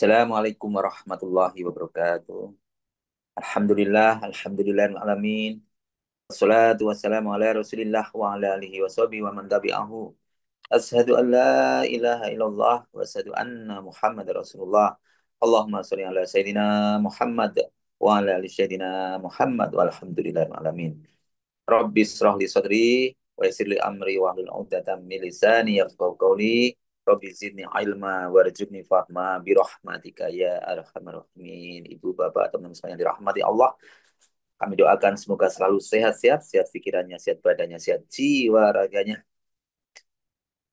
Assalamualaikum warahmatullahi wabarakatuh. Alhamdulillah alamin. Wassalatu wassalamu ala Rasulillah wa ala alihi wa sahbihi wa man tabi'ahu. Asyhadu an la ilaha illallah wa asyhadu anna Muhammad Rasulullah. Allahumma shalli ala sayyidina Muhammad wa ala ali sayyidina Muhammad walhamdulillahi alamin. Rabbi israh li sadri wa yassir li amri wa hlul 'uqdatam min lisani yafqahu qawli. Rabbi zidni ilma warzuqni fahma bi rahmatika ya arhamar rahimin. Ibu bapak teman-teman sekalian dirahmati Allah. Kami doakan semoga selalu sehat-sehat, sehat pikirannya, sehat badannya, sehat jiwa raganya.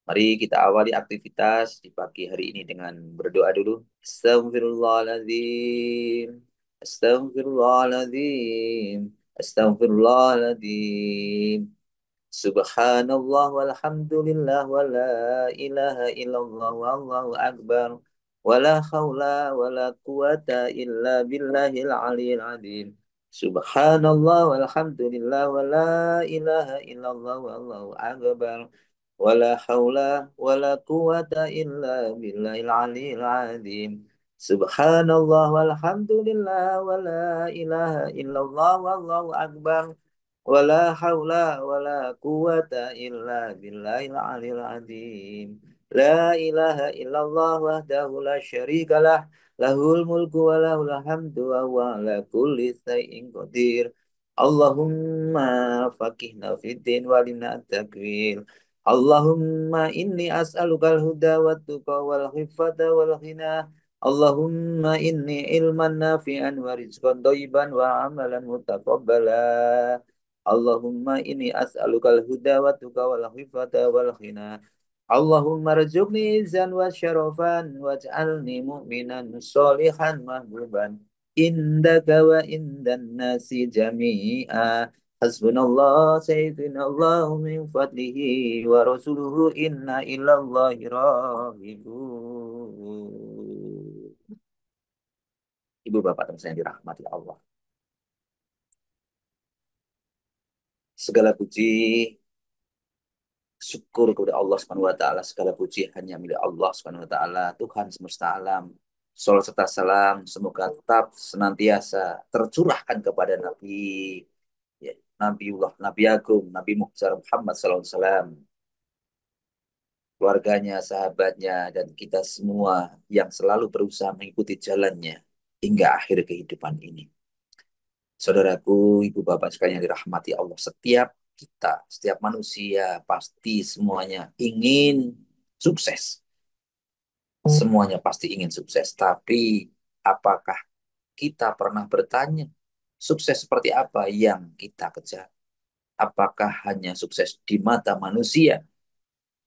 Mari kita awali aktivitas di pagi hari ini dengan berdoa dulu. Astagfirullahaladzim. Astagfirullahaladzim. Astagfirullahaladzim. Subhanallah walhamdulillah wa la ilaha illallah wallahu akbar wa la hawla wa la quwata illa billahil aliyil azim. Subhanallah walhamdulillah wa la ilaha illallah wallahu akbar wa la hawla wa la quwata illa billahil aliyil azim. Subhanallah walhamdulillah wa la ilaha illallah wallahu akbar wala haula wala quwata illa billahil aliyil azim. La ilaha illallah wahdahu la syarikalah lahul mulku wa lahul hamdu wa huwa ala kulli syai'in qadir. Allahumma faqihna fid din walimna at-takwil. Allahumma inni as'alukal huda wa tuqa wal khifata wal ghina. Allahumma inni ilman nafi'an wa rizqan thayyiban wa amalan mutaqabbala. Allahumma inni as'alukal huda wa tuqa wal khifata wal ghina. Allahumma rzuqni izan wa syarafan waj'alni mu'minan sholihan mahbuban indaka wa indan nasi jami'a. Hasbunallah sayyidinallahu min fadlihi wa rasuluhu inna ilallahi rahibun. Ibu bapak teman saya yang dirahmati Allah. Segala puji syukur kepada Allah Subhanahu wa taala, segala puji hanya milik Allah Subhanahu wa taala, Tuhan semesta alam. Salam serta salam semoga tetap senantiasa tercurahkan kepada Nabi, ya, Nabiullah, Nabi Agung, Nabi Muhammad Muhammad sallallahu alaihi wasallam, keluarganya, sahabatnya, dan kita semua yang selalu berusaha mengikuti jalannya hingga akhir kehidupan ini. Saudaraku, ibu bapak sekalian yang dirahmati Allah, setiap kita, setiap manusia pasti semuanya ingin sukses. Semuanya pasti ingin sukses. Tapi apakah kita pernah bertanya, sukses seperti apa yang kita kejar? Apakah hanya sukses di mata manusia,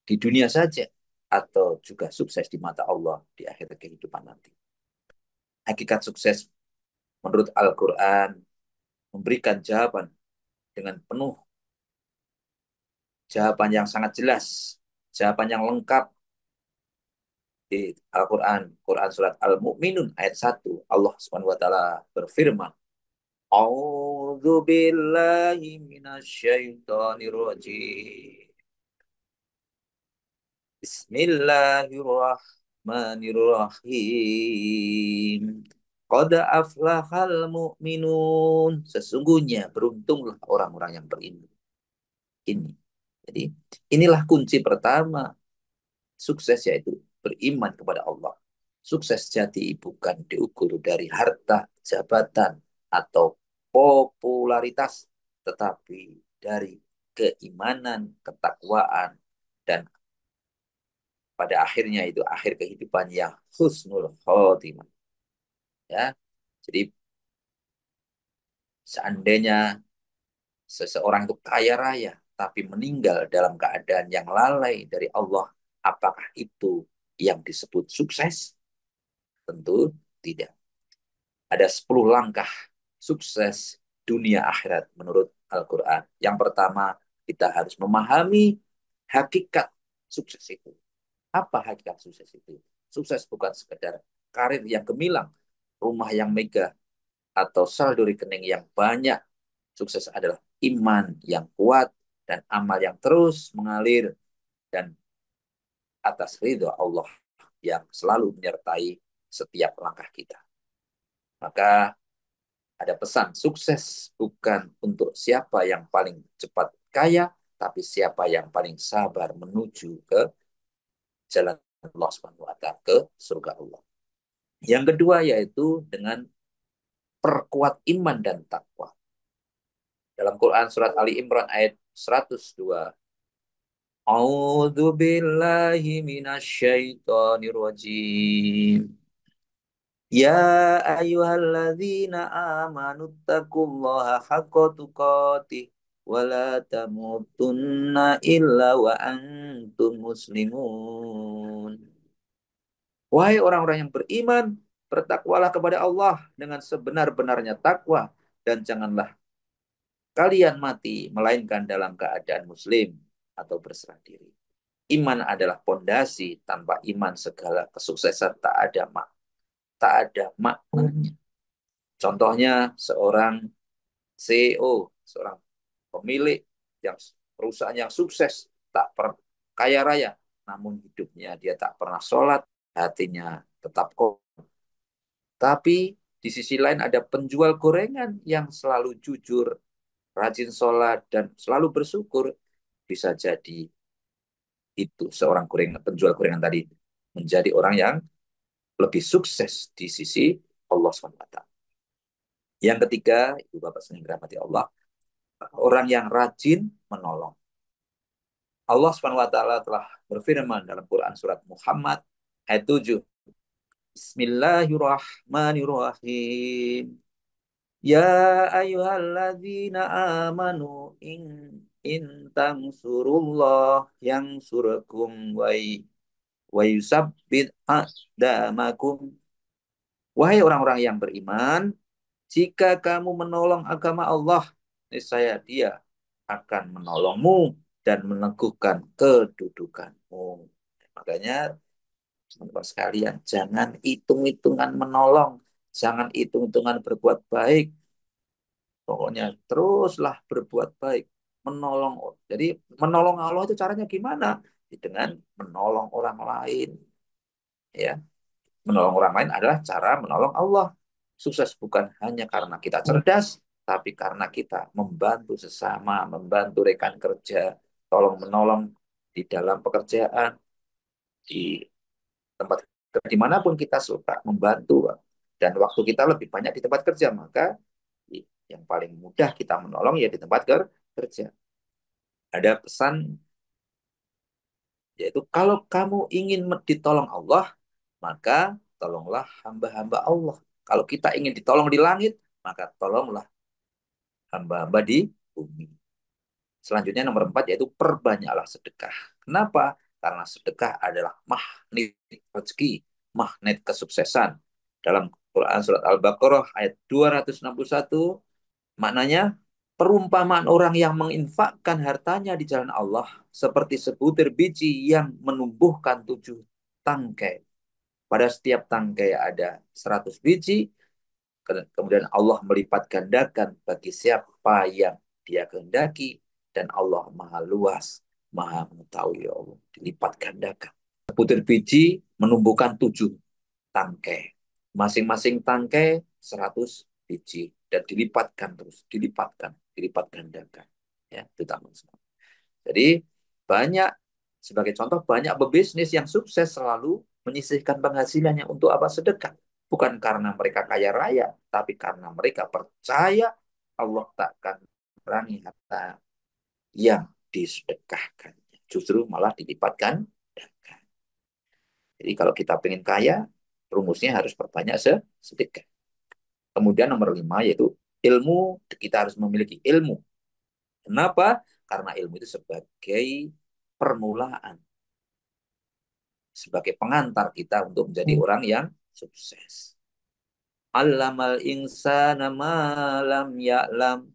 di dunia saja, atau juga sukses di mata Allah di akhir kehidupan nanti? Hakikat sukses menurut Al-Quran memberikan jawaban dengan penuh, jawaban yang sangat jelas, jawaban yang lengkap di Al-Quran, Quran surat Al-Mu'minun ayat 1. Allah Subhanahu wa taala berfirman, A'udzu billahi minasyaitonir rajim. Bismillahirrahmanirrahim. Qad aflahal mu'minun. Sesungguhnya beruntunglah orang-orang yang beriman. Ini. Jadi inilah kunci pertama sukses, yaitu beriman kepada Allah. Sukses jati bukan diukur dari harta, jabatan, atau popularitas, tetapi dari keimanan, ketakwaan, dan pada akhirnya itu akhir kehidupan yang husnul khotimah. Ya, jadi seandainya seseorang itu kaya raya, tapi meninggal dalam keadaan yang lalai dari Allah, apakah itu yang disebut sukses? Tentu tidak. Ada 10 langkah sukses dunia akhirat menurut Al-Quran. Yang pertama, kita harus memahami hakikat sukses itu. Apa hakikat sukses itu? Sukses bukan sekedar karir yang gemilang, rumah yang megah, atau saldo rekening yang banyak. Sukses adalah iman yang kuat dan amal yang terus mengalir dan atas ridho Allah yang selalu menyertai setiap langkah kita. Maka ada pesan, sukses bukan untuk siapa yang paling cepat kaya, tapi siapa yang paling sabar menuju ke jalan Allah Subhanahu wa taala, ke surga Allah. Yang kedua yaitu dengan perkuat iman dan takwa. Dalam Quran surat Ali Imran ayat 102. A'udzu billahi minasyaitonir rajim. Ya ayyuhalladzina amanu taqullaha haqqa tuqatih wa la tamutunna illa wa antum muslimun. Wahai orang-orang yang beriman, bertakwalah kepada Allah dengan sebenar-benarnya takwa dan janganlah kalian mati melainkan dalam keadaan muslim atau berserah diri. Iman adalah pondasi, tanpa iman segala kesuksesan tak ada maknanya. Contohnya seorang CEO, seorang pemilik yang perusahaan yang sukses, kaya raya, namun hidupnya dia tak pernah sholat, hatinya tetap kok. Tapi di sisi lain ada penjual gorengan yang selalu jujur, rajin sholat, dan selalu bersyukur. Bisa jadi itu seorang penjual gorengan tadi menjadi orang yang lebih sukses di sisi Allah SWT. Yang ketiga, Ibu Bapak sekalian dirahmati Allah, orang yang rajin menolong. Allah SWT telah berfirman dalam Quran surat Muhammad ayat 7. Bismillahirrahmanirrahim. Ya ayyuhalladzina amanu in tansurullah yang surakum wa yusabbit aqdamakum. Wahai orang-orang yang beriman, jika kamu menolong agama Allah, niscaya Dia akan menolongmu dan meneguhkan kedudukanmu. Makanya, teman-teman sekalian, jangan hitung-hitungan menolong, jangan hitung-hitungan berbuat baik. Pokoknya teruslah berbuat baik, menolong. Jadi menolong Allah itu caranya gimana? Dengan menolong orang lain, ya. Menolong orang lain adalah cara menolong Allah. Sukses bukan hanya karena kita cerdas, tapi karena kita membantu sesama, membantu rekan kerja, tolong menolong di dalam pekerjaan, di tempat kerja, dimanapun kita suka membantu. Dan waktu kita lebih banyak di tempat kerja, maka yang paling mudah kita menolong ya di tempat kerja. Ada pesan, yaitu kalau kamu ingin ditolong Allah, maka tolonglah hamba-hamba Allah. Kalau kita ingin ditolong di langit, maka tolonglah hamba-hamba di bumi. Selanjutnya nomor 4 yaitu perbanyaklah sedekah. Kenapa? Karena sedekah adalah magnet rezeki, magnet kesuksesan. Dalam Quran surat Al-Baqarah ayat 261, maknanya perumpamaan orang yang menginfakkan hartanya di jalan Allah seperti sebutir biji yang menumbuhkan 7 tangkai. Pada setiap tangkai ada 100 biji, kemudian Allah melipat gandakan bagi siapa yang dia kehendaki, dan Allah maha luas, maha mengetahui, ya Allah, dilipat gandakan. Sebutir biji menumbuhkan 7 tangkai. Masing-masing tangkai 100 biji. Dan dilipatkan terus, dilipat gandakan. Ya, itu teman-teman. Jadi banyak, sebagai contoh, banyak pebisnis yang sukses selalu menyisihkan penghasilannya untuk apa? Sedekah. Bukan karena mereka kaya raya, tapi karena mereka percaya Allah takkan kurangi harta yang disedekahkan. Justru malah dilipatkan. Jadi kalau kita pengen kaya, rumusnya harus perbanyak sedekah. Kemudian nomor 5 yaitu ilmu, kita harus memiliki ilmu. Kenapa? Karena ilmu itu sebagai permulaan, sebagai pengantar kita untuk menjadi orang yang sukses. Allamal insana ma lam ya'lam.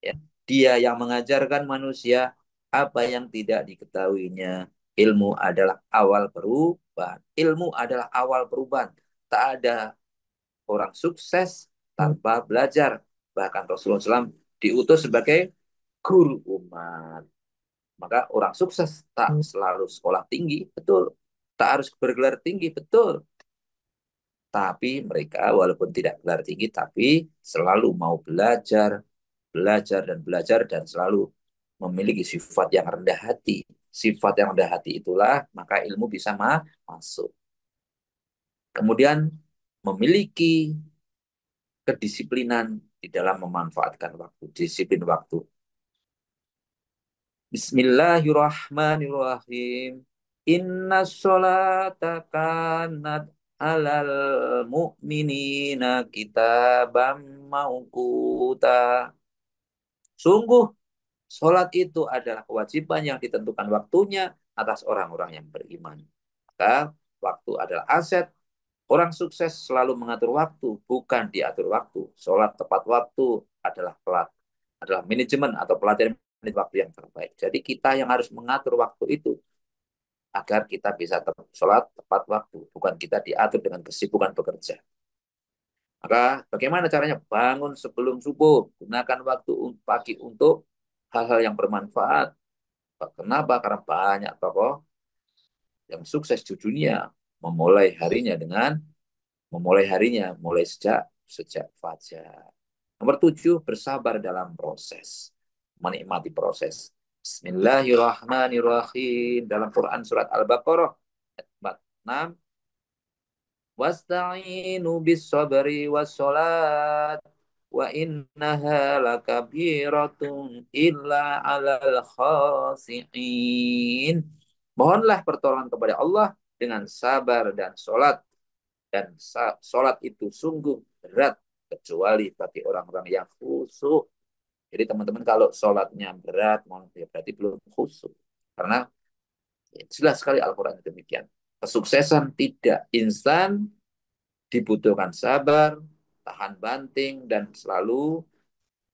Ya, dia yang mengajarkan manusia apa yang tidak diketahuinya. Ilmu adalah awal perubahan. Ilmu adalah awal perubahan. Tak ada orang sukses tanpa belajar. Bahkan Rasulullah SAW diutus sebagai guru umat. Maka orang sukses tak selalu sekolah tinggi, betul. Tak harus bergelar tinggi, betul. Tapi mereka walaupun tidak gelar tinggi, tapi selalu mau belajar, belajar dan belajar dan selalu memiliki sifat yang rendah hati. Sifat yang rendah hati itulah maka ilmu bisa masuk. Kemudian memiliki kedisiplinan di dalam memanfaatkan waktu, disiplin waktu. Bismillahirrahmanirrahim. Inna sholata kanat alal mu'minina kitabam mauquta. Sungguh, sholat itu adalah kewajiban yang ditentukan waktunya atas orang-orang yang beriman. Maka waktu adalah aset. Orang sukses selalu mengatur waktu, bukan diatur waktu. Sholat tepat waktu adalah manajemen atau pelatihan waktu yang terbaik. Jadi kita yang harus mengatur waktu itu agar kita bisa sholat tepat waktu, bukan kita diatur dengan kesibukan bekerja. Maka bagaimana caranya? Bangun sebelum subuh, gunakan waktu pagi untuk hal-hal yang bermanfaat. Kenapa? Karena banyak tokoh yang sukses di dunia memulai harinya mulai sejak sejak fajar. Nomor 7, bersabar dalam proses, menikmati proses. Bismillahirrahmanirrahim. Dalam Quran surat Al-Baqarah ayat 46, wasta'inu bis sabri was salat wa innaha lakabiratun illa 'alal khasi'in. Mohonlah pertolongan kepada Allah dengan sabar dan salat, dan salat itu sungguh berat kecuali bagi orang-orang yang khusyuk. Jadi teman-teman kalau salatnya berat, ya berarti belum khusyuk. Karena jelas sekali Al-Quran demikian. Kesuksesan tidak instan, dibutuhkan sabar, tahan banting, dan selalu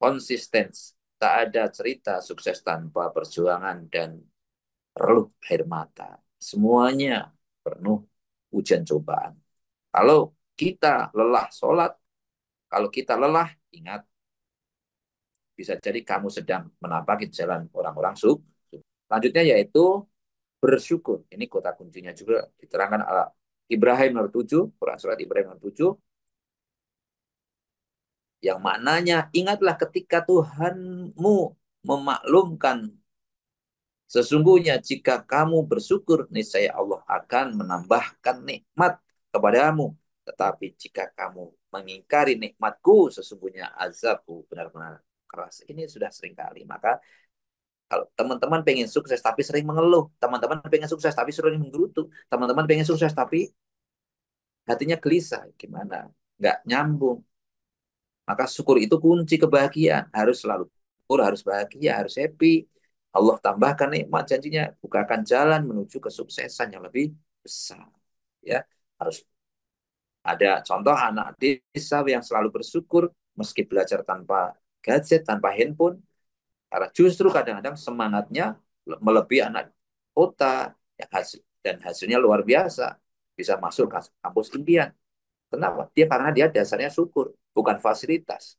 konsisten. Tak ada cerita sukses tanpa perjuangan dan reluh air mata. Semuanya penuh ujian cobaan. Kalau kita lelah sholat, kalau kita lelah, ingat, bisa jadi kamu sedang menapaki jalan orang-orang sukses. Selanjutnya yaitu bersyukur. Ini kota kuncinya juga diterangkan ala Ibrahim nomor 7, Quran surat Ibrahim nomor 7, yang maknanya ingatlah ketika Tuhanmu memaklumkan, sesungguhnya jika kamu bersyukur, niscaya Allah akan menambahkan nikmat kepadamu. Tetapi jika kamu mengingkari nikmatku, sesungguhnya azabku benar-benar keras. Ini sudah sering kali. Maka kalau teman-teman pengen sukses tapi sering mengeluh, teman-teman pengen sukses tapi sering menggerutu, teman-teman pengen sukses tapi hatinya gelisah, gimana? Nggak nyambung. Maka syukur itu kunci kebahagiaan. Harus selalu syukur, harus bahagia, harus happy. Allah tambahkan nikmat janjinya, bukakan jalan menuju kesuksesan yang lebih besar. Ya, harus ada contoh anak desa yang selalu bersyukur meski belajar tanpa gadget, tanpa handphone. Karena justru kadang-kadang semangatnya melebihi anak kota yang dan hasilnya luar biasa. Bisa masuk kampus impian. Kenapa? Karena dia dasarnya syukur, bukan fasilitas.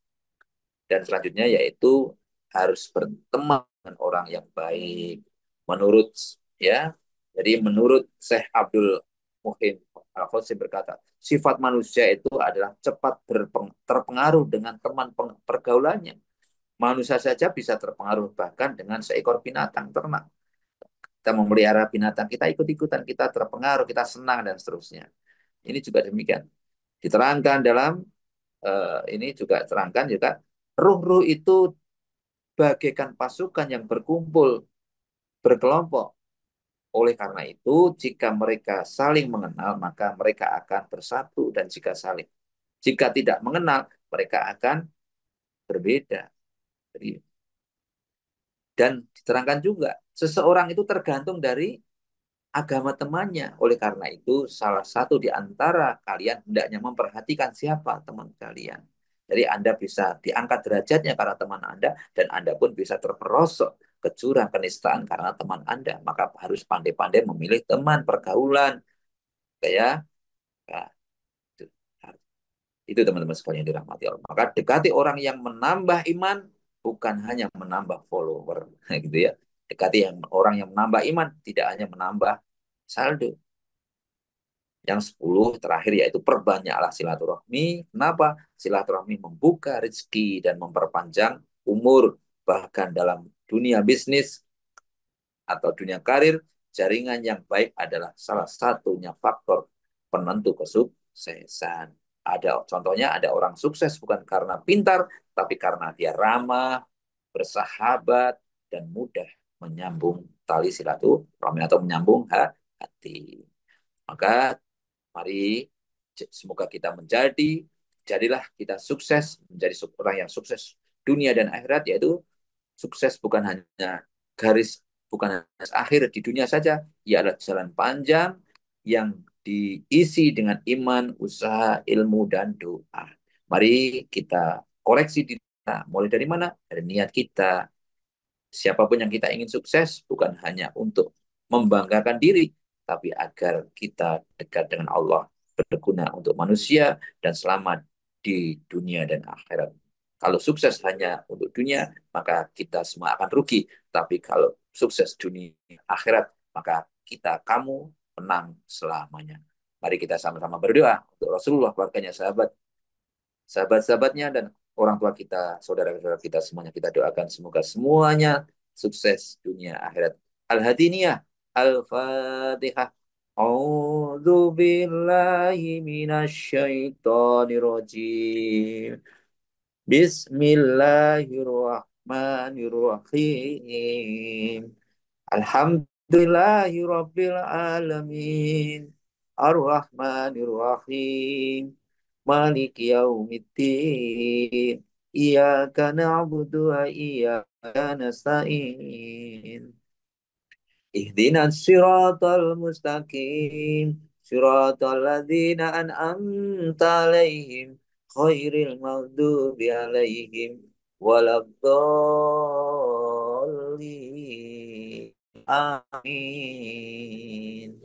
Dan selanjutnya yaitu harus berteman dengan orang yang baik. Menurut ya, jadi menurut Syekh Abdul Muhim Al-Khosim berkata, sifat manusia itu adalah cepat terpengaruh dengan teman pergaulannya. Manusia saja bisa terpengaruh bahkan dengan seekor binatang ternak. Kita memelihara binatang, kita ikut-ikutan, kita terpengaruh, kita senang dan seterusnya. Ini juga demikian. Diterangkan dalam ini juga terangkan juga ruh-ruh itu bagaikan pasukan yang berkumpul berkelompok. Oleh karena itu, jika mereka saling mengenal, maka mereka akan bersatu, dan jika tidak mengenal, mereka akan berbeda. Jadi, dan diterangkan juga, seseorang itu tergantung dari agama temannya. Oleh karena itu, salah satu di antara kalian hendaknya memperhatikan siapa teman kalian. Jadi Anda bisa diangkat derajatnya karena teman Anda, dan Anda pun bisa terperosok ke jurang kenistaan karena teman Anda. Maka harus pandai-pandai memilih teman pergaulan. Ya, ya, itu. Itu teman-teman sekalian yang dirahmati Allah. Maka dekati orang yang menambah iman, bukan hanya menambah follower. Gitu ya. Dekati orang yang menambah iman, tidak hanya menambah saldo. Yang 10 terakhir yaitu perbanyaklah silaturahmi. Kenapa? Silaturahmi membuka rezeki dan memperpanjang umur. Bahkan dalam dunia bisnis atau dunia karir, jaringan yang baik adalah salah satunya faktor penentu kesuksesan. Ada contohnya ada orang sukses bukan karena pintar, tapi karena dia ramah, bersahabat, dan mudah menyambung tali silaturahmi atau menyambung hati. Maka mari semoga kita jadilah kita sukses, menjadi orang yang sukses dunia dan akhirat, yaitu sukses bukan hanya garis, bukan hanya akhir di dunia saja, ia adalah jalan panjang yang diisi dengan iman, usaha, ilmu, dan doa. Mari kita koreksi diri kita. Mulai dari mana? Dari niat kita. Siapapun yang kita ingin sukses, bukan hanya untuk membanggakan diri, tapi agar kita dekat dengan Allah, berguna untuk manusia, dan selamat di dunia dan akhirat. Kalau sukses hanya untuk dunia, maka kita semua akan rugi. Tapi kalau sukses dunia akhirat, maka kamu menang selamanya. Mari kita sama-sama berdoa untuk Rasulullah, keluarganya, sahabat-sahabatnya, dan orang tua kita, saudara-saudara kita semuanya, kita doakan semoga semuanya sukses dunia akhirat. Al-Hadiniyah, Al-Fatihah. A'udzu billahi minasyaitonir rajim. Bismillahirrahmanirrahim. Alhamdulillahi Rabbil Alamin. Ar-Rahmanir-Rahim. Maliki Yaumiddin. Iyyaka na'budu wa iyyaka nasta'in. Ihdinas siratal mustaqim. Siratal ladzina an'amta alaihim. Khairil maghdubi alaihim. Waladdallin. Amin.